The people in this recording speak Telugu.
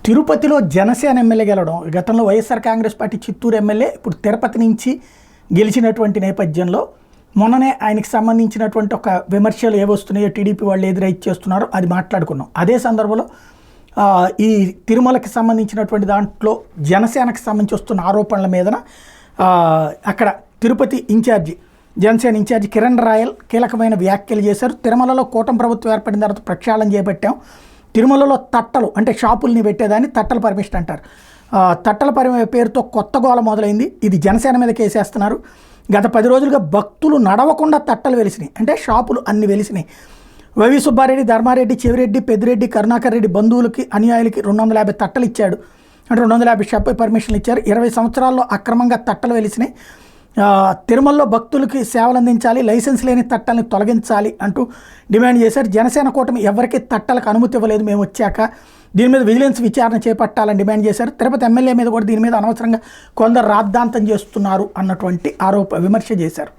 తిరుపతిలో జనసేన ఎమ్మెల్యే గెలవడం, గతంలో వైఎస్ఆర్ కాంగ్రెస్ పార్టీ చిత్తూరు ఎమ్మెల్యే ఇప్పుడు తిరుపతి నుంచి గెలిచినటువంటి నేపథ్యంలో మొన్ననే ఆయనకి సంబంధించినటువంటి ఒక విమర్శలు ఏవొస్తున్నాయో టీడీపీ వాళ్ళు ఎదురైతే చేస్తున్నారో అది మాట్లాడుకున్నాం. అదే సందర్భంలో ఈ తిరుమలకి సంబంధించినటువంటి దాంట్లో జనసేనకి సంబంధించి వస్తున్న ఆరోపణల మీదన అక్కడ తిరుపతి ఇన్ఛార్జి జనసేన ఇన్ఛార్జి కిరణ్ రాయల్ కీలకమైన వ్యాఖ్యలు చేశారు. తిరుమలలో కూటమి ప్రభుత్వం ఏర్పడిన తర్వాత ప్రక్షాళన చేపట్టాం. తిరుమలలో తట్టలు అంటే షాపుల్ని పెట్టేదాన్ని తట్టల పర్మిషన్ అంటారు. తట్టల పేరుతో కొత్త గోల మొదలైంది. ఇది జనసేన మీద కేసేస్తున్నారు. గత 10 రోజులుగా భక్తులు నడవకుండా తట్టలు వెలిసినాయి, అంటే షాపులు అన్ని వెలిసినాయి. వైవి సుబ్బారెడ్డి, ధర్మారెడ్డి, చెవిరెడ్డి, పెద్దిరెడ్డి, కరుణాకర్ రెడ్డి బంధువులకి అనుయాయులకి 250 తట్టలు ఇచ్చాడు. అంటే 250 షాప్ పర్మిషన్లు ఇచ్చారు. 20 సంవత్సరాల్లో అక్రమంగా తట్టలు వెలిసినాయి. తిరుమలలో భక్తులకి సేవలు అందించాలి, లైసెన్స్ లేని తట్టల్ని తొలగించాలి అంటూ డిమాండ్ చేశారు. జనసేన కూటమి ఎవరికి తట్టలకు అనుమతి ఇవ్వలేదు మేము వచ్చాక, దీని మీద విజిలెన్స్ విచారణ చేపట్టాలని డిమాండ్ చేశారు. తిరుపతి ఎమ్మెల్యే మీద కూడా దీని మీద అనవసరంగా కొందరు రాద్ధాంతం చేస్తున్నారు అన్నటువంటి విమర్శ చేశారు.